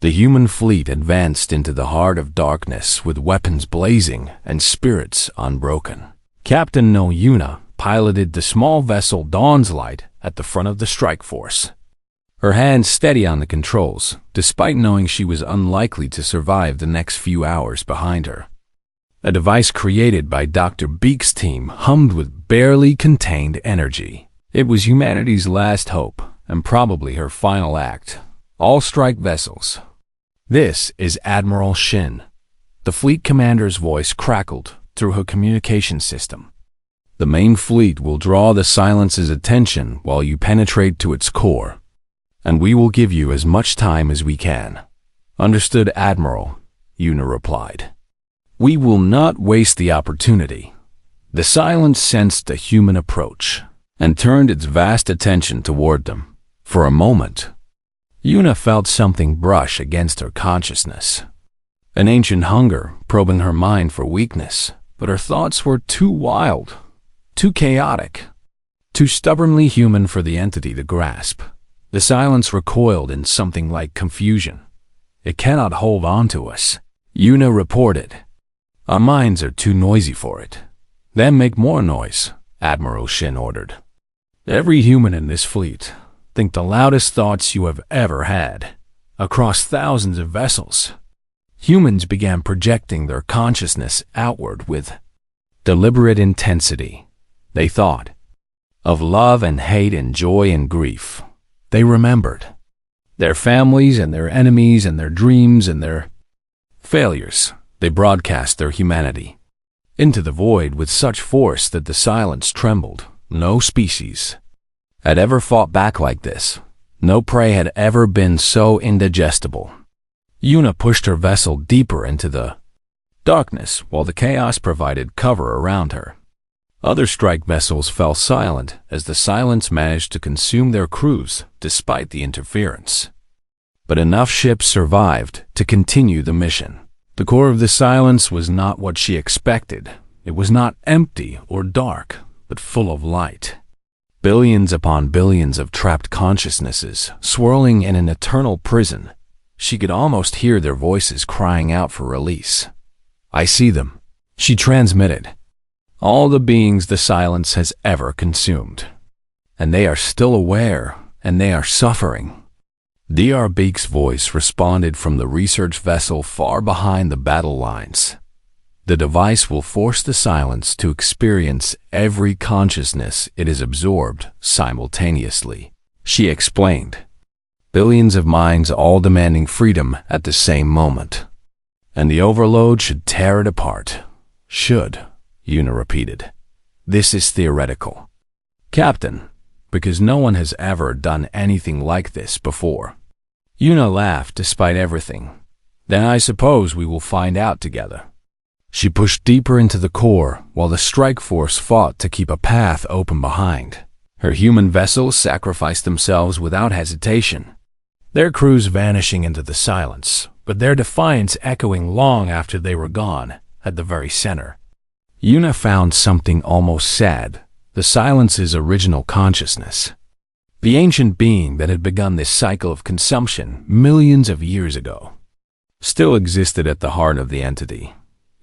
The human fleet advanced into the heart of darkness with weapons blazing and spirits unbroken. Captain No Yuna piloted the small vessel Dawn's Light at the front of the strike force, her hands steady on the controls, despite knowing she was unlikely to survive the next few hours behind her. A device created by Dr. Beak's team hummed with barely contained energy. It was humanity's last hope, and probably her final act. All strike vessels. This is Admiral Shin. The fleet commander's voice crackled through her communication system. The main fleet will draw the Silence's attention while you penetrate to its core, and we will give you as much time as we can. Understood, Admiral, Yuna replied. We will not waste the opportunity. The Silence sensed a human approach and turned its vast attention toward them. For a moment, Yuna felt something brush against her consciousness. An ancient hunger probing her mind for weakness, but her thoughts were too wild, too chaotic, too stubbornly human for the entity to grasp. The Silence recoiled in something like confusion. It cannot hold on to us, Yuna reported. Our minds are too noisy for it. Then make more noise, Admiral Shin ordered. Every human in this fleet, think the loudest thoughts you have ever had. Across thousands of vessels, humans began projecting their consciousness outward with deliberate intensity. They thought of love and hate and joy and grief. They remembered their families and their enemies and their dreams and their failures. They broadcast their humanity into the void with such force that the Silence trembled. No species had ever fought back like this. No prey had ever been so indigestible. Yuna pushed her vessel deeper into the darkness while the chaos provided cover around her. Other strike vessels fell silent as the Silence managed to consume their crews despite the interference. But enough ships survived to continue the mission. The core of the Silence was not what she expected. It was not empty or dark, but full of light. Billions upon billions of trapped consciousnesses swirling in an eternal prison. She could almost hear their voices crying out for release. I see them, she transmitted. All the beings the Silence has ever consumed. And they are still aware, and they are suffering. Dr. Beak's voice responded from the research vessel far behind the battle lines. The device will force the Silence to experience every consciousness it has absorbed simultaneously, she explained. Billions of minds all demanding freedom at the same moment. And the overload should tear it apart. Should, Yuna repeated. This is theoretical, Captain, because no one has ever done anything like this before. Yuna laughed despite everything. Then I suppose we will find out together. She pushed deeper into the core while the strike force fought to keep a path open behind. Her human vessels sacrificed themselves without hesitation, their crews vanishing into the Silence, but their defiance echoing long after they were gone at the very center. Yuna found something almost sad. The Silence's original consciousness, the ancient being that had begun this cycle of consumption millions of years ago, still existed at the heart of the entity.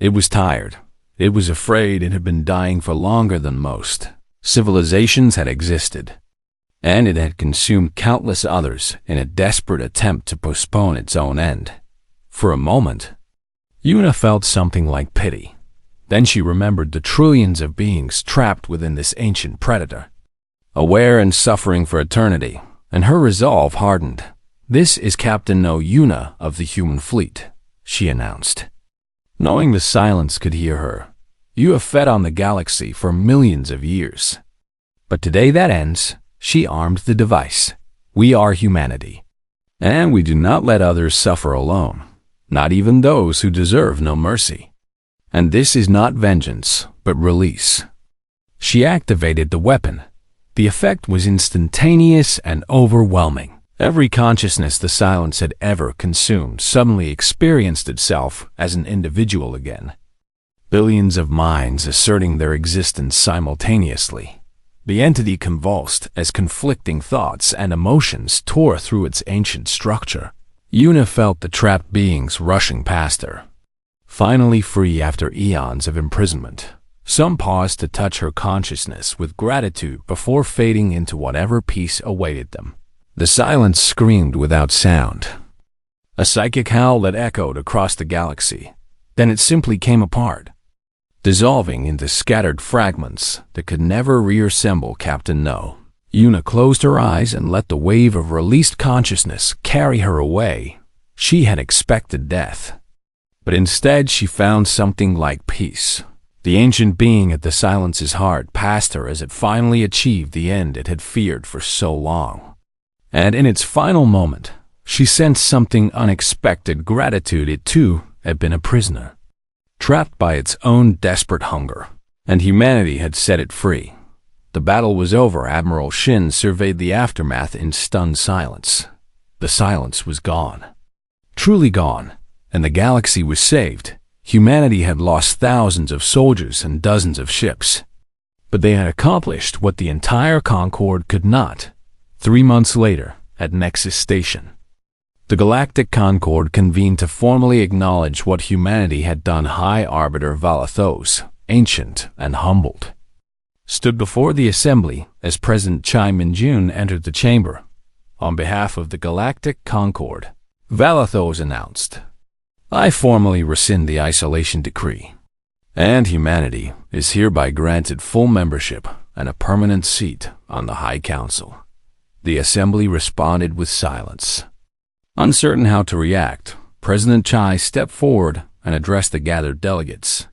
It was tired. It was afraid it had been dying for longer than most civilizations had existed, and it had consumed countless others in a desperate attempt to postpone its own end. For a moment, Yuna felt something like pity. Then she remembered the trillions of beings trapped within this ancient predator, aware and suffering for eternity, and her resolve hardened. This is Captain No Yuna of the human fleet, she announced. Knowing the Silence could hear her, you have fed on the galaxy for millions of years. But today that ends. She armed the device. We are humanity, and we do not let others suffer alone, not even those who deserve no mercy. And this is not vengeance, but release. She activated the weapon. The effect was instantaneous and overwhelming. Every consciousness the Silence had ever consumed suddenly experienced itself as an individual again. Billions of minds asserting their existence simultaneously. The entity convulsed as conflicting thoughts and emotions tore through its ancient structure. Yuna felt the trapped beings rushing past her. Finally free after eons of imprisonment, some paused to touch her consciousness with gratitude before fading into whatever peace awaited them. The silence screamed without sound, a psychic howl that echoed across the galaxy. Then it simply came apart, dissolving into scattered fragments that could never reassemble. Captain No. Yuna closed her eyes and let the wave of released consciousness carry her away. She had expected death, but instead she found something like peace. The ancient being at the silence's heart passed her as it finally achieved the end it had feared for so long. And in its final moment, she sensed something unexpected: gratitude. It too had been a prisoner, trapped by its own desperate hunger, and humanity had set it free. The battle was over. Admiral Shin surveyed the aftermath in stunned silence. The silence was gone, truly gone, and the galaxy was saved. Humanity had lost thousands of soldiers and dozens of ships, but they had accomplished what the entire Concord could not. 3 months later, at Nexus Station, the Galactic Concord convened to formally acknowledge what humanity had done. High Arbiter Valathos, ancient and humbled, stood before the assembly as President Chai Min-jun entered the chamber. On behalf of the Galactic Concord, Valathos announced, "I formally rescind the isolation decree, and humanity is hereby granted full membership and a permanent seat on the High Council." The assembly responded with silence. Uncertain how to react, President Chai stepped forward and addressed the gathered delegates.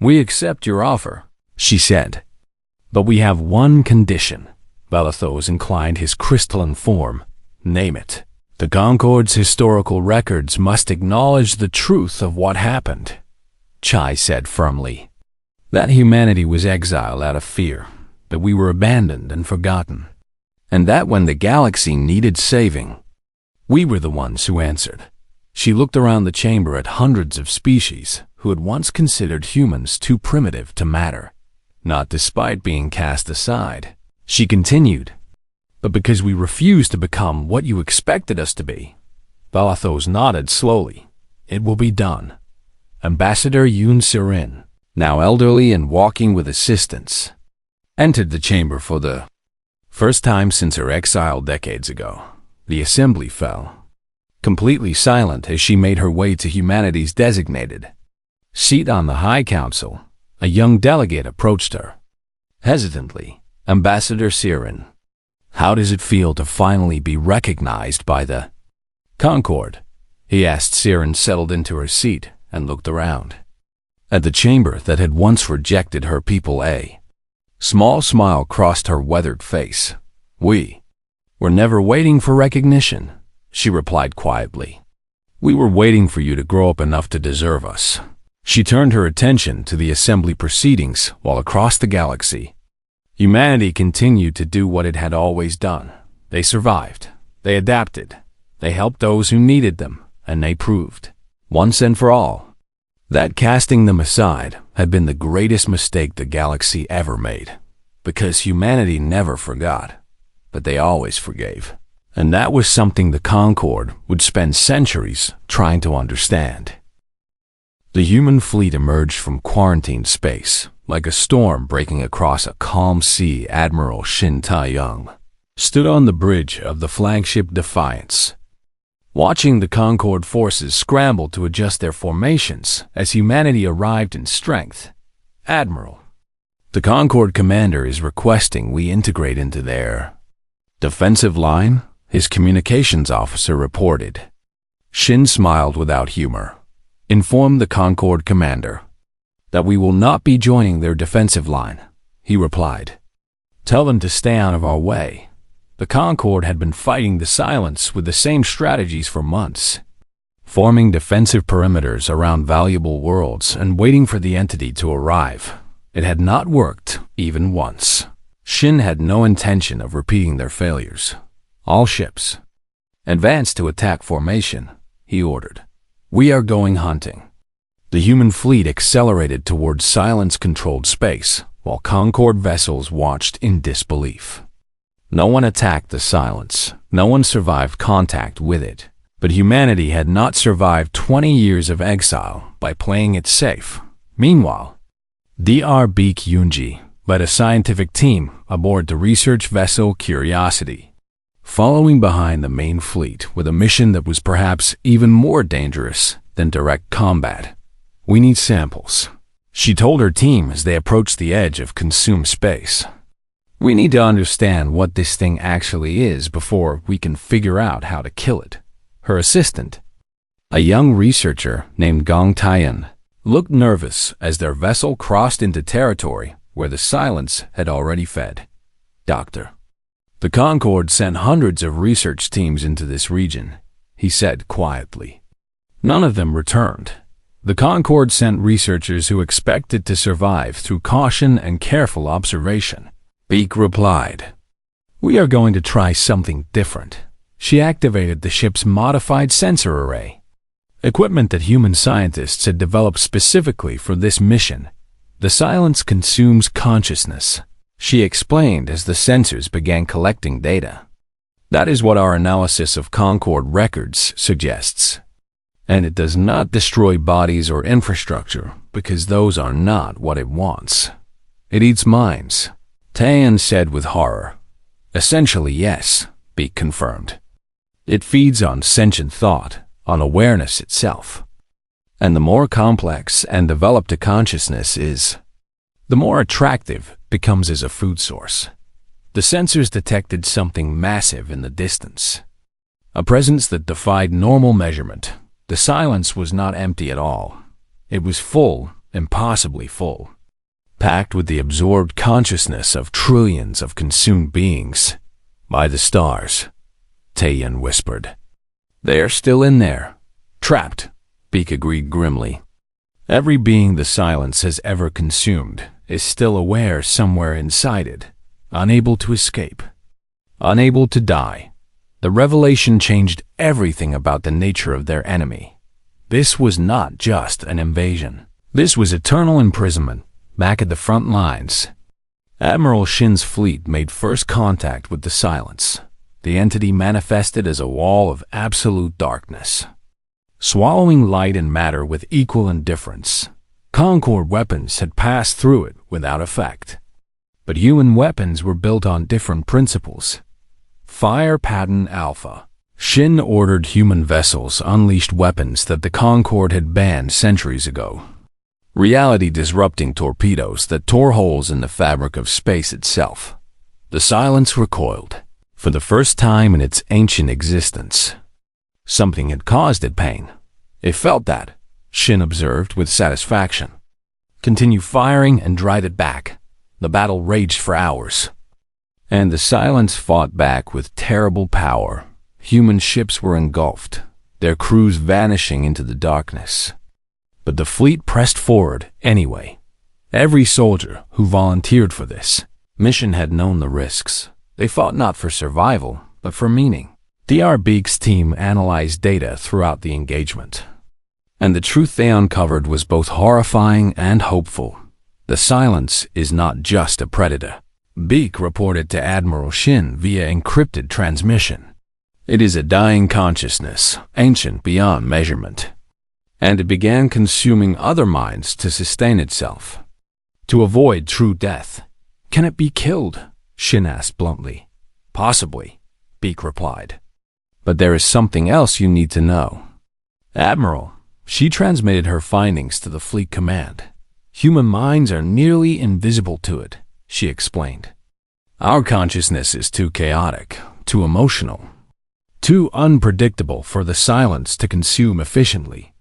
"We accept your offer," she said, "but we have one condition." Valathos inclined his crystalline form. "Name it." "The Concord's historical records must acknowledge the truth of what happened," Chai said firmly. "That humanity was exiled out of fear, that we were abandoned and forgotten, and that when the galaxy needed saving, we were the ones who answered." She looked around the chamber at hundreds of species who had once considered humans too primitive to matter. "Not despite being cast aside," she continued, "but because we refused to become what you expected us to be." Valathos nodded slowly. "It will be done." Ambassador Yoon Sirin, now elderly and walking with assistance, entered the chamber for the first time since her exile decades ago. The assembly fell, completely silent as she made her way to humanity's designated seat on the High Council. A young delegate approached her. Hesitantly, "Ambassador Sirin, how does it feel to finally be recognized by the Concord?" he asked. Sirin settled into her seat and looked around at the chamber that had once rejected her people. A small smile crossed her weathered face. We're never waiting for recognition," she replied quietly. "We were waiting for you to grow up enough to deserve us." She turned her attention to the assembly proceedings while across the galaxy, humanity continued to do what it had always done. They survived, they adapted, they helped those who needed them, and they proved, once and for all, that casting them aside had been the greatest mistake the galaxy ever made. Because humanity never forgot, but they always forgave. And that was something the Concord would spend centuries trying to understand. The human fleet emerged from quarantined space, like a storm breaking across a calm sea. Admiral Shin Ta-young stood on the bridge of the flagship Defiance, watching the Concord forces scramble to adjust their formations as humanity arrived in strength. "Admiral, the Concord commander is requesting we integrate into their defensive line," his communications officer reported. Shin smiled without humor. "Inform the Concord commander that we will not be joining their defensive line," he replied. "Tell them to stay out of our way." The Concord had been fighting the silence with the same strategies for months, forming defensive perimeters around valuable worlds and waiting for the entity to arrive. It had not worked even once. Shin had no intention of repeating their failures. "All ships, advance to attack formation," he ordered. "We are going hunting." The human fleet accelerated towards silence-controlled space, while Concord vessels watched in disbelief. No one attacked the silence. No one survived contact with it. But humanity had not survived 20 years of exile by playing it safe. Meanwhile, Dr. Beek Yunji led a scientific team aboard the research vessel Curiosity, following behind the main fleet with a mission that was perhaps even more dangerous than direct combat. "We need samples," she told her team as they approached the edge of consumed space. "We need to understand what this thing actually is before we can figure out how to kill it." Her assistant, a young researcher named Gong Taiyan, looked nervous as their vessel crossed into territory where the silence had already fed. "Doctor, the Concorde sent hundreds of research teams into this region," he said quietly. None of them returned. The Concorde sent researchers who expected to survive through caution and careful observation. Beek replied, "We are going to try something different." She activated the ship's modified sensor array, equipment that human scientists had developed specifically for this mission. "The silence consumes consciousness," she explained as the sensors began collecting data. "That is what our analysis of Concorde records suggests. And it does not destroy bodies or infrastructure because those are not what it wants. It eats minds," Taiyan said with horror. "Essentially, yes," Beek confirmed. "It feeds on sentient thought, on awareness itself. And the more complex and developed a consciousness is, the more attractive it becomes as a food source." The sensors detected something massive in the distance, a presence that defied normal measurement. The silence was not empty at all. It was full, impossibly full, packed with the absorbed consciousness of trillions of consumed beings. "By the stars," Taiyan whispered. "They are still in there, trapped," Beek agreed grimly. "Every being the silence has ever consumed is still aware somewhere inside it, unable to escape, unable to die." The revelation changed everything about the nature of their enemy. This was not just an invasion. This was eternal imprisonment, back at the front lines. Admiral Shin's fleet made first contact with the silence. The entity manifested as a wall of absolute darkness, swallowing light and matter with equal indifference. Concorde weapons had passed through it without effect. But human weapons were built on different principles. Fire Pattern Alpha. Shin ordered human vessels unleashed weapons that the Concorde had banned centuries ago. Reality-disrupting torpedoes that tore holes in the fabric of space itself. The silence recoiled. For the first time in its ancient existence, something had caused it pain. It felt that, Shin observed with satisfaction. "Continue firing and drive it back." The battle raged for hours, and the silence fought back with terrible power. Human ships were engulfed, their crews vanishing into the darkness. But the fleet pressed forward anyway. Every soldier who volunteered for this mission had known the risks. They fought not for survival, but for meaning. Dr. Beek's team analyzed data throughout the engagement, and the truth they uncovered was both horrifying and hopeful. The silence is not just a predator, Beek reported to Admiral Shin via encrypted transmission. It is a dying consciousness, ancient beyond measurement, and it began consuming other minds to sustain itself, to avoid true death. "Can it be killed?" Shin asked bluntly. "Possibly," Beek replied. "But there is something else you need to know." "Admiral," she transmitted her findings to the fleet command. "Human minds are nearly invisible to it," she explained. "Our consciousness is too chaotic, too emotional, too unpredictable for the silence to consume efficiently,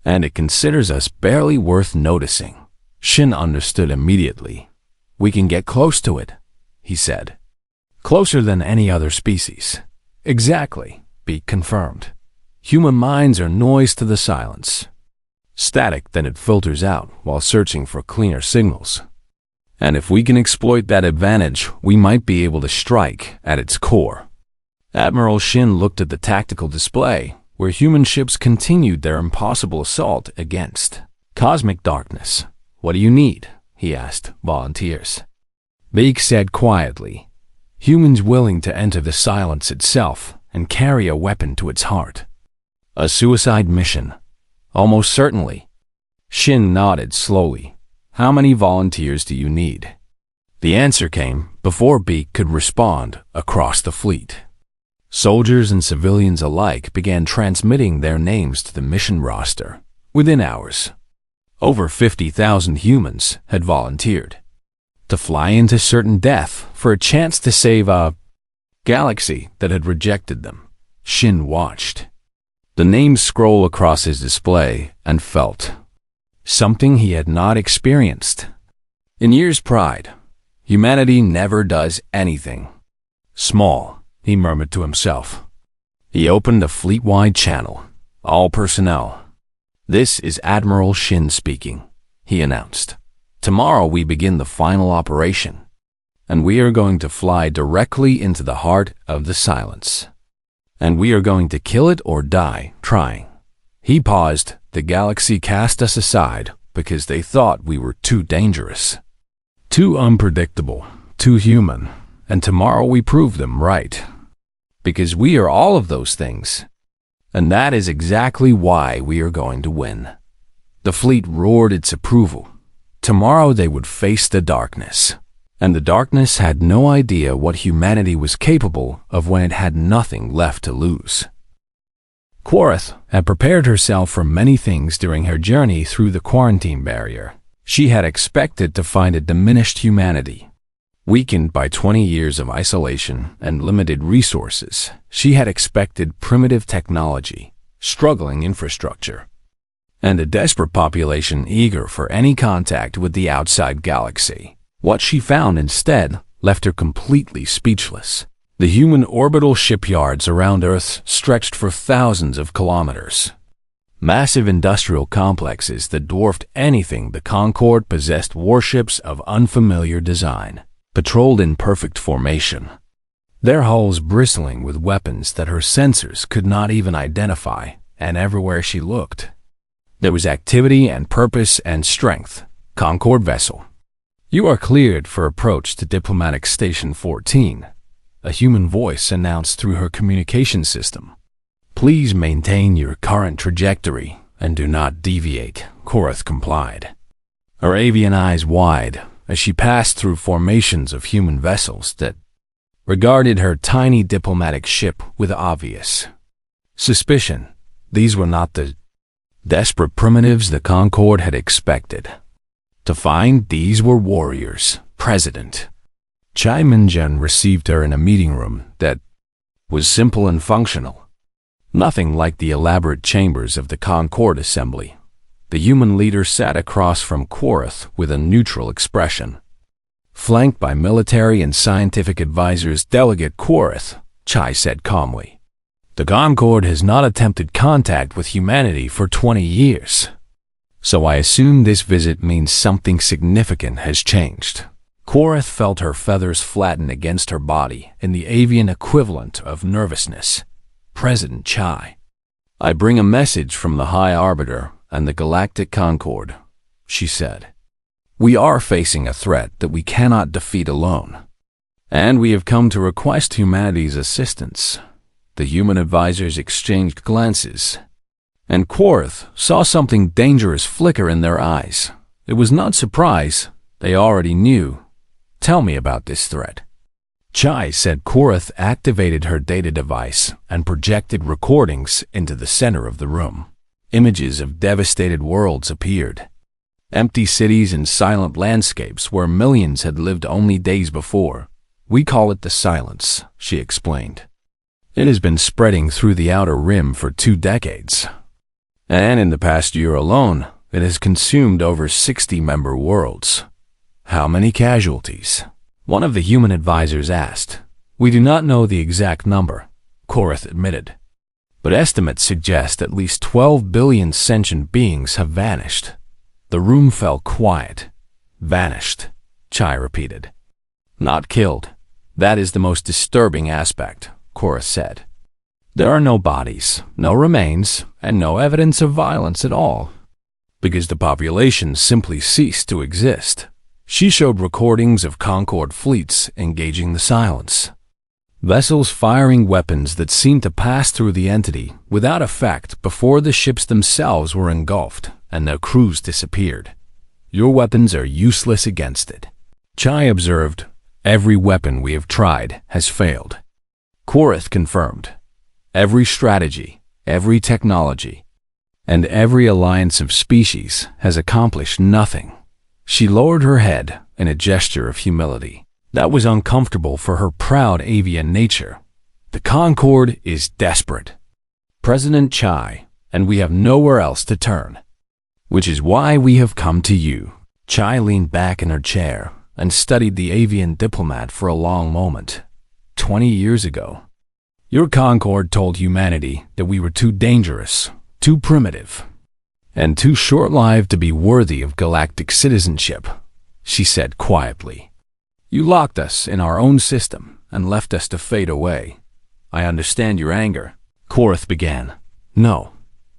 and it considers us barely worth noticing." Shin understood immediately. "We can get close to it," he said. "Closer than any other species." "Exactly," Beek confirmed. "Human minds are noise to the silence, static that it filters out while searching for cleaner signals. And if we can exploit that advantage, we might be able to strike at its core." Admiral Shin looked at the tactical display, where human ships continued their impossible assault against cosmic darkness. "What do you need?" he asked volunteers. Beek said quietly, "Humans willing to enter the silence itself and carry a weapon to its heart." A suicide mission. Almost certainly. Shin nodded slowly. How many volunteers do you need? The answer came before Beak could respond across the fleet. Soldiers and civilians alike began transmitting their names to the mission roster. Within hours, over 50,000 humans had volunteered to fly into certain death for a chance to save a galaxy that had rejected them. Shin watched the names scroll across his display and felt something he had not experienced in years prior. Humanity never does anything small, he murmured to himself. He opened a fleet-wide channel. All personnel. This is Admiral Shin speaking, he announced. Tomorrow we begin the final operation, and we are going to fly directly into the heart of the silence. And we are going to kill it or die trying. He paused. The galaxy cast us aside because they thought we were too dangerous, too unpredictable, too human, and tomorrow we prove them right. Because we are all of those things. And that is exactly why we are going to win. The fleet roared its approval. Tomorrow they would face the darkness. And the darkness had no idea what humanity was capable of when it had nothing left to lose. Quorth had prepared herself for many things during her journey through the quarantine barrier. She had expected to find a diminished humanity. Weakened by 20 years of isolation and limited resources, she had expected primitive technology, struggling infrastructure, and a desperate population eager for any contact with the outside galaxy. What she found instead left her completely speechless. The human orbital shipyards around Earth stretched for thousands of kilometers. Massive industrial complexes that dwarfed anything the Concorde possessed warships of unfamiliar design, patrolled in perfect formation, their hulls bristling with weapons that her sensors could not even identify, and everywhere she looked, there was activity and purpose and strength. Concorde vessel. You are cleared for approach to Diplomatic Station 14, a human voice announced through her communication system. Please maintain your current trajectory and do not deviate, Quorth complied. Her avian eyes wide as she passed through formations of human vessels that regarded her tiny diplomatic ship with obvious suspicion. These were not the desperate primitives the Concorde had expected to find. These were warriors. President Chai Minjun received her in a meeting room that was simple and functional. Nothing like the elaborate chambers of the Concorde assembly. The human leader sat across from Quorth with a neutral expression. Flanked by military and scientific advisors, Delegate Quorth, Chai said calmly. The Concorde has not attempted contact with humanity for 20 years. So I assume this visit means something significant has changed. Quorth felt her feathers flatten against her body in the avian equivalent of nervousness. President Chai. I bring a message from the High Arbiter and the Galactic Concorde, she said. We are facing a threat that we cannot defeat alone, and we have come to request humanity's assistance. The human advisors exchanged glances, and Quorth saw something dangerous flicker in their eyes. It was not surprise. They already knew. Tell me about this threat. Chai said. Quorth activated her data device and projected recordings into the center of the room. Images of devastated worlds appeared. Empty cities and silent landscapes where millions had lived only days before. We call it the silence, she explained. It has been spreading through the outer rim for 2 decades. And in the past year alone, it has consumed over 60 member worlds. How many casualties? One of the human advisors asked. We do not know the exact number, Quorth admitted. But estimates suggest at least 12 billion sentient beings have vanished. The room fell quiet. Vanished, Chai repeated. Not killed. That is the most disturbing aspect, Quorth said. There are no bodies, no remains, and no evidence of violence at all, because the population simply ceased to exist. She showed recordings of Concorde fleets engaging the silence. Vessels firing weapons that seemed to pass through the entity without effect before the ships themselves were engulfed and their crews disappeared. Your weapons are useless against it. Chai observed, every weapon we have tried has failed. Korath confirmed, every strategy, every technology, and every alliance of species has accomplished nothing. She lowered her head in a gesture of humility that was uncomfortable for her proud avian nature. The Concord is desperate. President Chai, and we have nowhere else to turn. Which is why we have come to you. Chai leaned back in her chair and studied the avian diplomat for a long moment. 20 years ago, your Concord told humanity that we were too dangerous, too primitive, and too short-lived to be worthy of galactic citizenship, she said quietly. You locked us in our own system and left us to fade away. I understand your anger. Korath began. No,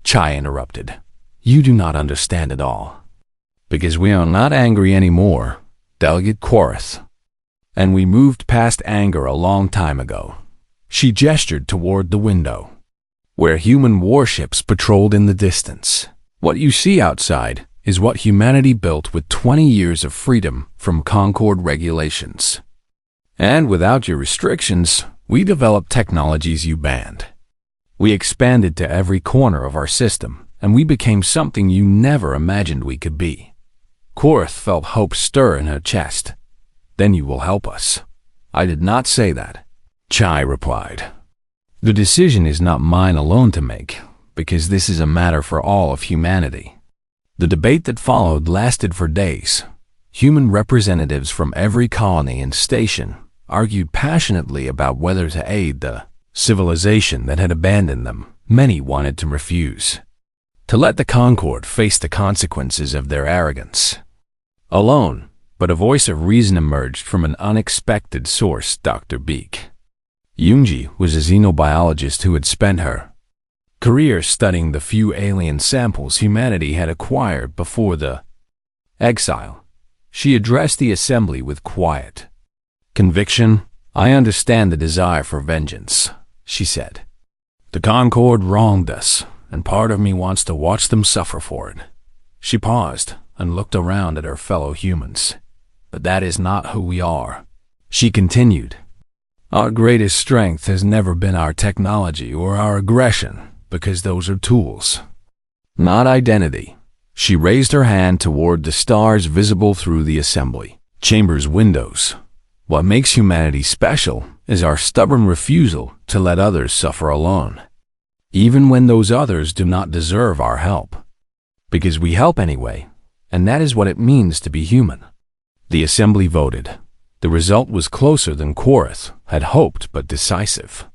Chai interrupted. You do not understand at all. Because we are not angry anymore, Delegate Korath. And we moved past anger a long time ago. She gestured toward the window, where human warships patrolled in the distance. What you see outside is what humanity built with 20 years of freedom from Concord regulations. And without your restrictions, we developed technologies you banned. We expanded to every corner of our system, and we became something you never imagined we could be. Korath felt hope stir in her chest. Then you will help us. I did not say that, Chai replied. The decision is not mine alone to make, because this is a matter for all of humanity. The debate that followed lasted for days. Human representatives from every colony and station argued passionately about whether to aid the civilization that had abandoned them. Many wanted to refuse, to let the Concord face the consequences of their arrogance. Alone, but a voice of reason emerged from an unexpected source, Dr. Beek. Yoonji was a xenobiologist who had spent her career studying the few alien samples humanity had acquired before the exile. She addressed the assembly with quiet conviction. I understand the desire for vengeance, she said. The Concord wronged us, and part of me wants to watch them suffer for it. She paused and looked around at her fellow humans. But that is not who we are. She continued. Our greatest strength has never been our technology or our aggression, because those are tools, not identity. She raised her hand toward the stars visible through the assembly chamber's windows. What makes humanity special is our stubborn refusal to let others suffer alone, even when those others do not deserve our help. Because we help anyway, and that is what it means to be human. The assembly voted. The result was closer than Korath had hoped, but decisive.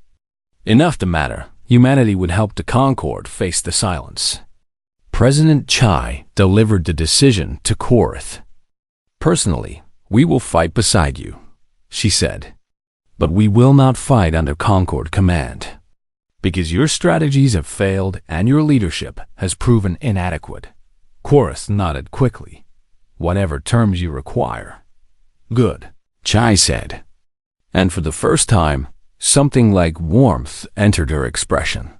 Enough to matter. Humanity would help the Concord face the silence. President Chai delivered the decision to Korath. Personally, we will fight beside you, she said. But we will not fight under Concord command. Because your strategies have failed and your leadership has proven inadequate. Korath nodded quickly. Whatever terms you require. Good, Chai said. And for the first time, something like warmth entered her expression.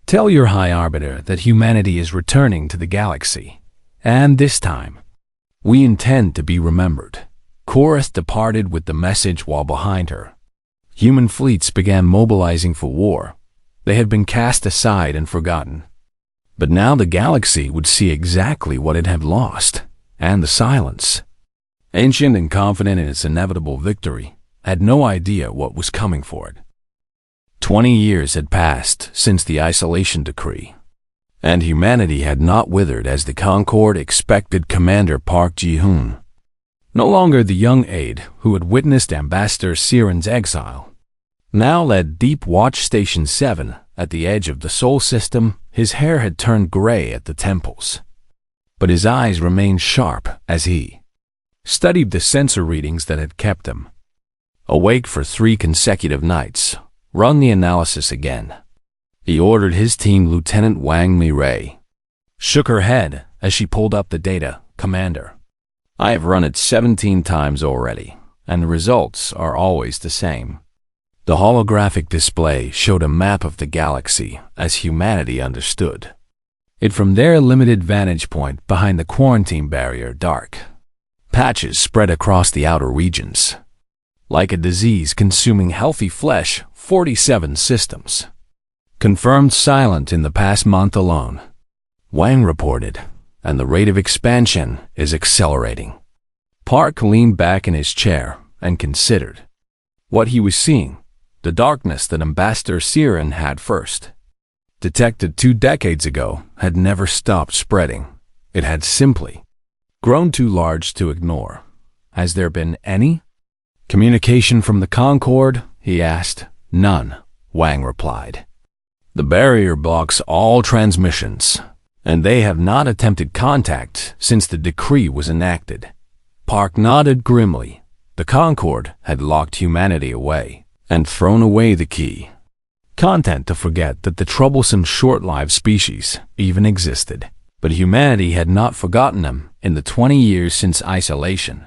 Tell your High Arbiter that humanity is returning to the galaxy. And this time, we intend to be remembered. Korath departed with the message while behind her. Human fleets began mobilizing for war. They had been cast aside and forgotten. But now the galaxy would see exactly what it had lost, and the silence. Ancient and confident in its inevitable victory, had no idea what was coming for it. 20 years had passed since the isolation decree, and humanity had not withered as the Concord expected Commander Park Ji-hoon. No longer the young aide who had witnessed Ambassador Siren's exile, now led Deep Watch Station 7 at the edge of the Sol system. His hair had turned gray at the temples, but his eyes remained sharp as he studied the sensor readings that had kept him awake for 3 consecutive nights. Run the analysis again, he ordered his team. Lieutenant Wang Mi-Ray shook her head as she pulled up the data. Commander, I have run it 17 times already, and the results are always the same. The holographic display showed a map of the galaxy as humanity understood it from their limited vantage point behind the quarantine barrier. Dark patches spread across the outer regions. Like a disease consuming healthy flesh, 47 systems confirmed silent in the past month alone, Wang reported, and the rate of expansion is accelerating. Park leaned back in his chair and considered what he was seeing. The darkness that Ambassador Siren had first detected 2 decades ago had never stopped spreading. It had simply grown too large to ignore. Has there been any communication from the Concord? He asked. None, Wang replied. The barrier blocks all transmissions, and they have not attempted contact since the decree was enacted. Park nodded grimly. The Concord had locked humanity away and thrown away the key. Content to forget that the troublesome short-lived species even existed. But humanity had not forgotten them in the 20 years since isolation.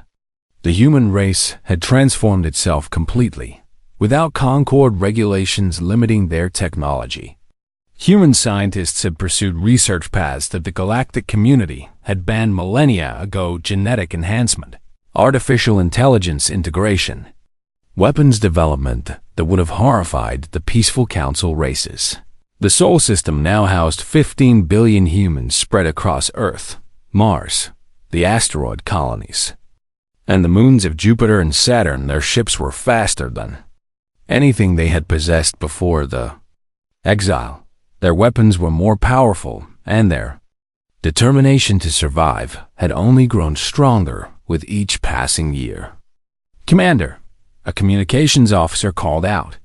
The human race had transformed itself completely, without Concord regulations limiting their technology. Human scientists had pursued research paths that the galactic community had banned millennia ago: genetic enhancement, artificial intelligence integration, weapons development that would have horrified the peaceful council races. The Sol system now housed 15 billion humans spread across Earth, Mars, the asteroid colonies, and the moons of Jupiter and Saturn. Their ships were faster than anything they had possessed before the exile. Their weapons were more powerful, and their determination to survive had only grown stronger with each passing year. Commander, a communications officer called out.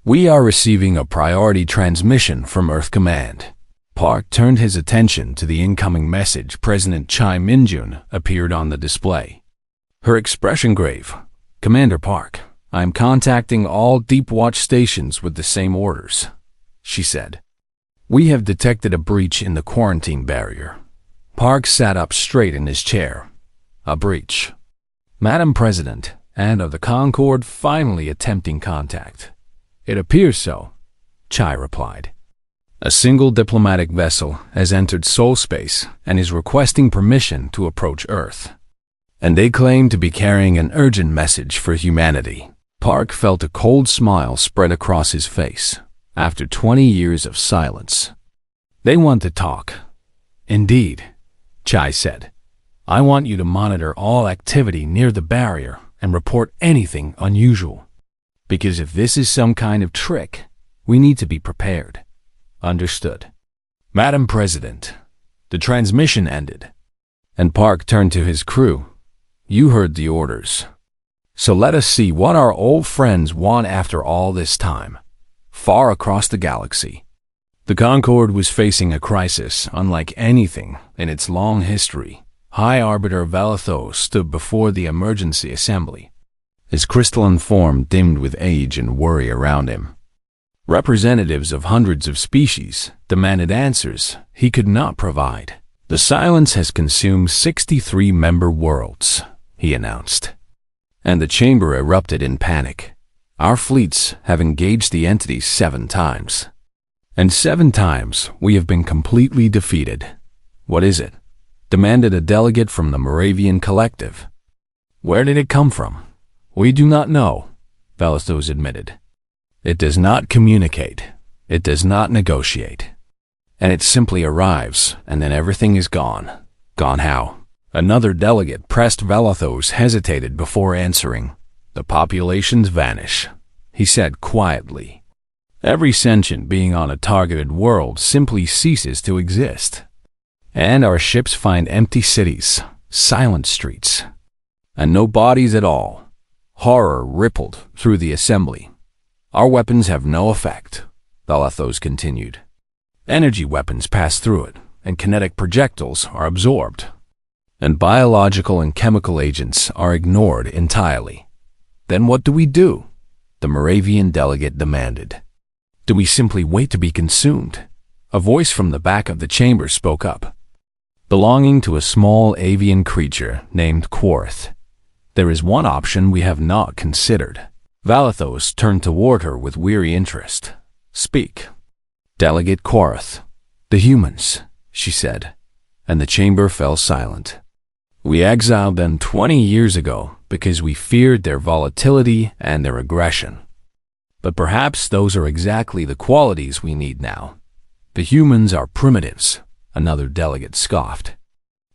We are receiving a priority transmission from Earth Command. Park turned his attention to the incoming message. President Chai Minjun appeared on the display. Her expression grave. Commander Park, I am contacting all Deep Watch stations with the same orders, she said. We have detected a breach in the quarantine barrier. Park sat up straight in his chair. A breach. Madam President, and of the Concord finally attempting contact. It appears so, Chai replied. A single diplomatic vessel has entered Sol space and is requesting permission to approach Earth. And they claim to be carrying an urgent message for humanity. Park felt a cold smile spread across his face. After 20 years of silence, they want to talk. Indeed, Chai said. I want you to monitor all activity near the barrier and report anything unusual. Because if this is some kind of trick, we need to be prepared. Understood. Madam President, the transmission ended, and Park turned to his crew. You heard the orders. So let us see what our old friends want after all this time. Far across the galaxy, the Concord was facing a crisis unlike anything in its long history. High Arbiter Valathos stood before the emergency assembly, his crystalline form dimmed with age and worry around him. Representatives of hundreds of species demanded answers he could not provide. The silence has consumed 63 member worlds, he announced, and the chamber erupted in panic. Our fleets have engaged the entities 7 times, and 7 times we have been completely defeated. What is it? Demanded a delegate from the Moravian Collective. Where did it come from? We do not know, Valathos admitted. It does not communicate. It does not negotiate. And it simply arrives, and then everything is gone. Gone how? Another delegate pressed. Valathos hesitated before answering. The populations vanish, he said quietly. Every sentient being on a targeted world simply ceases to exist. And our ships find empty cities, silent streets, and no bodies at all. Horror rippled through the assembly. Our weapons have no effect, Valathos continued. Energy weapons pass through it, and kinetic projectiles are absorbed. And biological and chemical agents are ignored entirely. Then what do we do? The Moravian delegate demanded. Do we simply wait to be consumed? A voice from the back of the chamber spoke up. Belonging to a small avian creature named Quarth. There is one option we have not considered. Valathos turned toward her with weary interest. "Speak." "Delegate Quarath, the humans," she said, and the chamber fell silent. "We exiled them 20 years ago because we feared their volatility and their aggression. But perhaps those are exactly the qualities we need now. The humans are primitives," another delegate scoffed.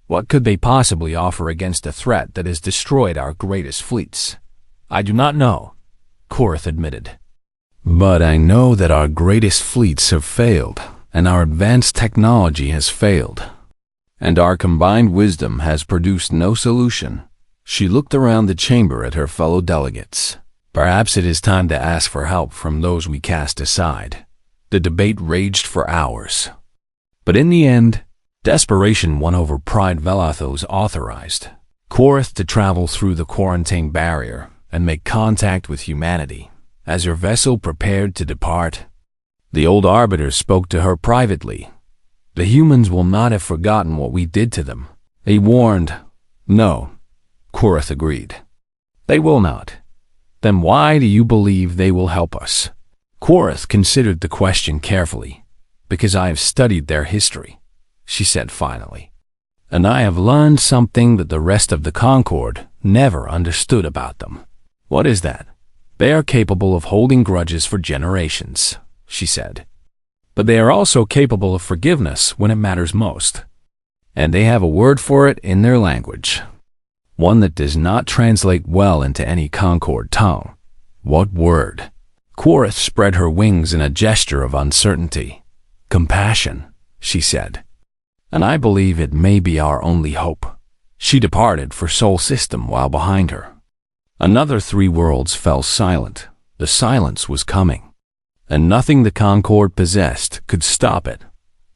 "What could they possibly offer against a threat that has destroyed our greatest fleets?" "I do not know," Quarath admitted. "But I know that our greatest fleets have failed, and our advanced technology has failed, and our combined wisdom has produced no solution." She looked around the chamber at her fellow delegates. "Perhaps it is time to ask for help from those we cast aside." The debate raged for hours. But in the end, desperation won over pride. Valathos authorized Quarath to travel through the quarantine barrier and make contact with humanity. As her vessel prepared to depart, the old arbiter spoke to her privately. "The humans will not have forgotten what we did to them," he warned. "No," Quarath agreed. "They will not." "Then why do you believe they will help us?" Quarath considered the question carefully. "Because I have studied their history," she said finally. "And I have learned something that the rest of the Concord never understood about them." "What is that?" "They are capable of holding grudges for generations," she said. "But they are also capable of forgiveness when it matters most. And they have a word for it in their language. One that does not translate well into any Concord tongue." "What word?" Quarath spread her wings in a gesture of uncertainty. "Compassion," she said. "And I believe it may be our only hope." She departed for Sol System while behind her. Another 3 worlds fell silent. The silence was coming, and nothing the Concord possessed could stop it.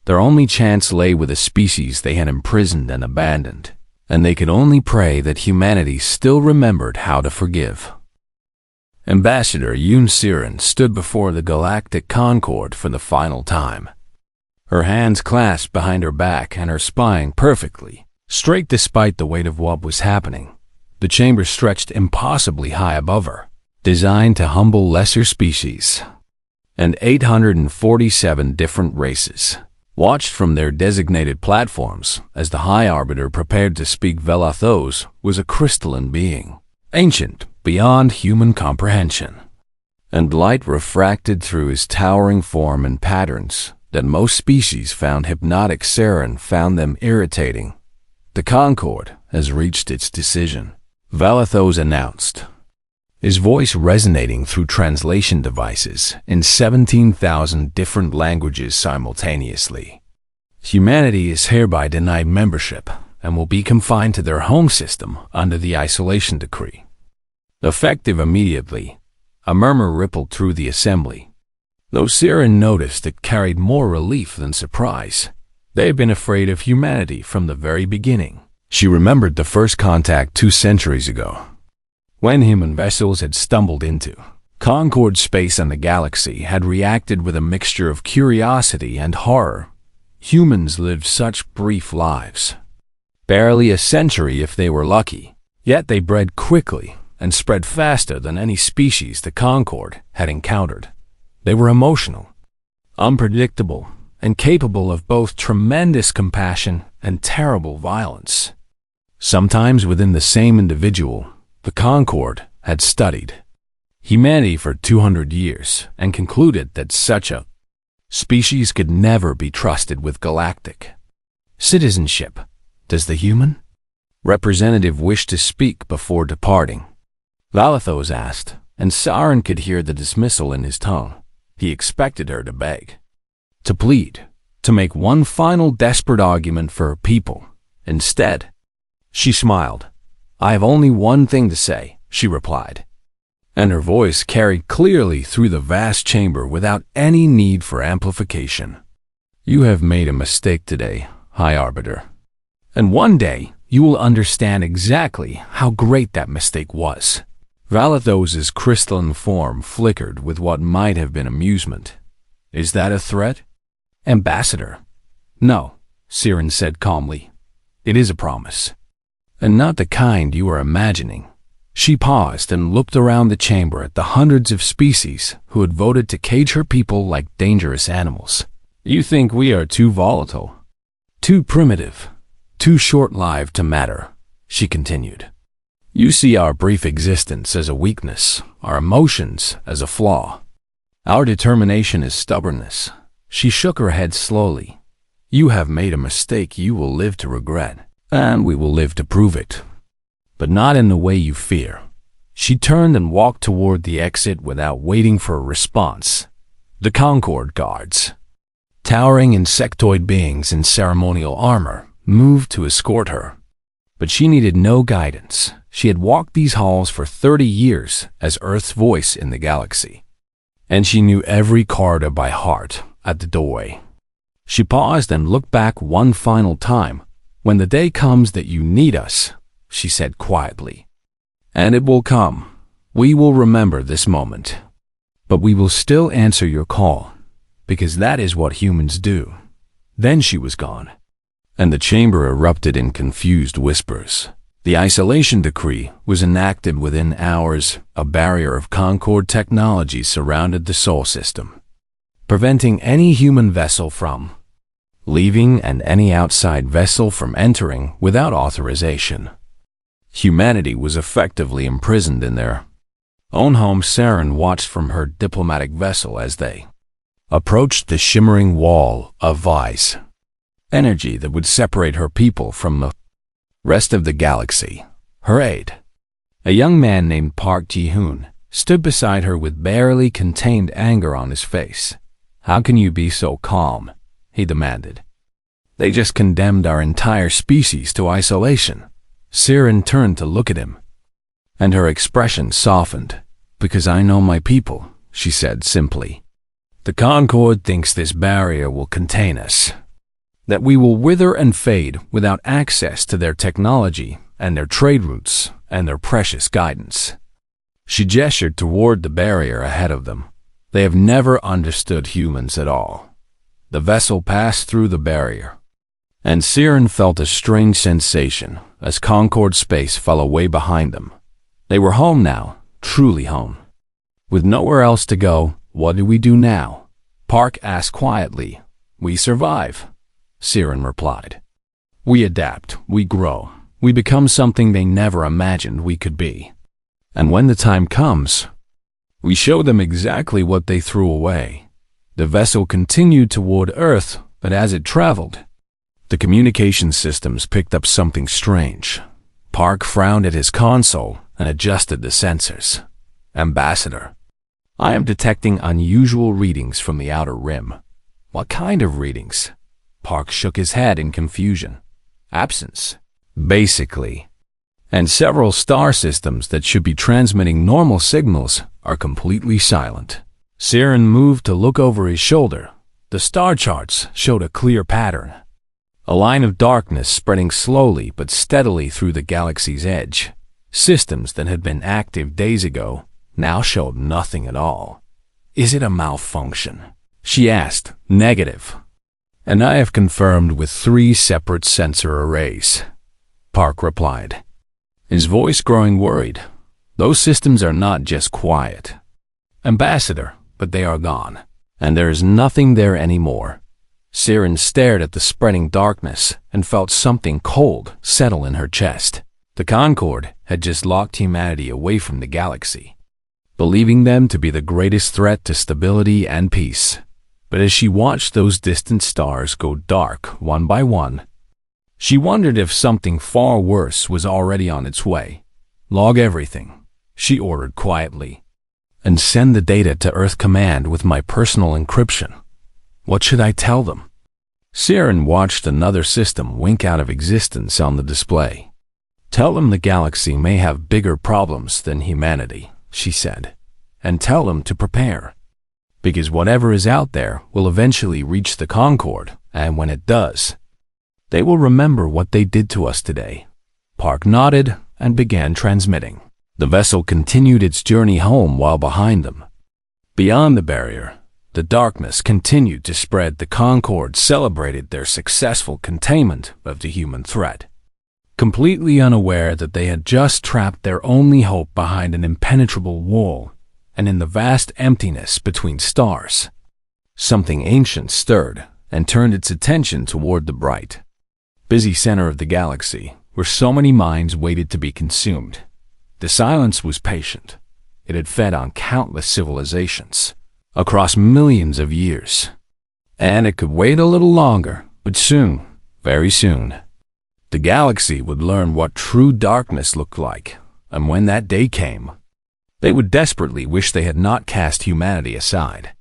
Their only chance lay with a species they had imprisoned and abandoned, and they could only pray that humanity still remembered how to forgive. Ambassador Yoon Siren stood before the Galactic Concord for the final time. Her hands clasped behind her back and her spine perfectly straight despite the weight of what was happening. The chamber stretched impossibly high above her, designed to humble lesser species. And 847 different races watched from their designated platforms as the High Arbiter prepared to speak. Valathos was a crystalline being, ancient beyond human comprehension, and light refracted through his towering form in patterns that most species found hypnotic. Siren found them irritating. "The Concord has reached its decision," Valathos announced, his voice resonating through translation devices in 17,000 different languages simultaneously. "Humanity is hereby denied membership and will be confined to their home system under the isolation decree." Effective immediately, a murmur rippled through the assembly. Though Siren noticed it carried more relief than surprise. They had been afraid of humanity from the very beginning. She remembered the first contact 2 centuries ago, when human vessels had stumbled into Concord space and the galaxy had reacted with a mixture of curiosity and horror. Humans lived such brief lives, barely a century if they were lucky, yet they bred quickly and spread faster than any species the Concord had encountered. They were emotional, unpredictable, and capable of both tremendous compassion and terrible violence. Sometimes within the same individual, the Concord had studied humanity for 200 years and concluded that such a species could never be trusted with galactic citizenship. "Does the human representative wish to speak before departing?" Valathos asked, and Siren could hear the dismissal in his tone. He expected her to beg, to plead, to make one final desperate argument for her people. Instead, she smiled. "I have only one thing to say," she replied, and her voice carried clearly through the vast chamber without any need for amplification. "You have made a mistake today, High Arbiter, and one day you will understand exactly how great that mistake was." Valathos's crystalline form flickered with what might have been amusement. "Is that a threat?" "Ambassador." "No," Siren said calmly. "It is a promise. And not the kind you are imagining. She paused and looked around the chamber at the hundreds of species who had voted to cage her people like dangerous animals. You think we are too volatile, too primitive, too short-lived to matter, she continued. You see our brief existence as a weakness, our emotions as a flaw. Our determination is stubbornness. She shook her head slowly. You have made a mistake you will live to regret, and we will live to prove it. But not in the way you fear. She turned and walked toward the exit without waiting for a response. The Concord guards, towering insectoid beings in ceremonial armor, moved to escort her. But she needed no guidance. She had walked these halls for 30 years as Earth's voice in the galaxy, and she knew every corridor by heart at the doorway. She paused and looked back one final time. When the day comes that you need us, she said quietly, and it will come. We will remember this moment, but we will still answer your call, because that is what humans do. Then she was gone, and the chamber erupted in confused whispers. The isolation decree was enacted within hours. A barrier of Concord technology surrounded the Sol system, preventing any human vessel from leaving and any outside vessel from entering without authorization. Humanity was effectively imprisoned in their own home. Saren watched from her diplomatic vessel as they approached the shimmering wall of ice, energy that would separate her people from the rest of the galaxy. Her aide, a young man named Park Ji-hoon, stood beside her with barely contained anger on his face. How can you be so calm? He demanded. They just condemned our entire species to isolation. Siren turned to look at him, and her expression softened. Because I know my people, she said simply. The Concord thinks this barrier will contain us, that we will wither and fade without access to their technology and their trade routes and their precious guidance. She gestured toward the barrier ahead of them. They have never understood humans at all. The vessel passed through the barrier, and Siren felt a strange sensation as Concord space fell away behind them. They were home now, truly home. With nowhere else to go, what do we do now? Park asked quietly. We survive, Siren replied. We adapt, we grow, we become something they never imagined we could be. And when the time comes, we show them exactly what they threw away. The vessel continued toward Earth, but as it traveled, the communication systems picked up something strange. Park frowned at his console and adjusted the sensors. Ambassador, I am detecting unusual readings from the outer rim. What kind of readings? Park shook his head in confusion. Absence, basically. And several star systems that should be transmitting normal signals are completely silent. Siren moved to look over his shoulder. The star charts showed a clear pattern. A line of darkness spreading slowly but steadily through the galaxy's edge. Systems that had been active days ago now showed nothing at all. Is it a malfunction? She asked. Negative. And I have confirmed with 3 separate sensor arrays, Park replied, his voice growing worried. Those systems are not just quiet, Ambassador, but they are gone, and there is nothing there anymore. Siren stared at the spreading darkness and felt something cold settle in her chest. The Concord had just locked humanity away from the galaxy, believing them to be the greatest threat to stability and peace. But as she watched those distant stars go dark one by one, she wondered if something far worse was already on its way. Log everything, she ordered quietly, and send the data to Earth Command with my personal encryption. What should I tell them? Siren watched another system wink out of existence on the display. Tell them the galaxy may have bigger problems than humanity, she said, and tell them to prepare. Because whatever is out there will eventually reach the Concord, and when it does, they will remember what they did to us today. Park nodded and began transmitting. The vessel continued its journey home while behind them. Beyond the barrier, the darkness continued to spread. The Concord celebrated their successful containment of the human threat. completely unaware that they had just trapped their only hope behind an impenetrable wall and in the vast emptiness between stars. Something ancient stirred and turned its attention toward the bright, busy center of the galaxy, where so many minds waited to be consumed. The silence was patient. It had fed on countless civilizations across millions of years. And it could wait a little longer, but soon, very soon, the galaxy would learn what true darkness looked like. And when that day came, they would desperately wish they had not cast humanity aside.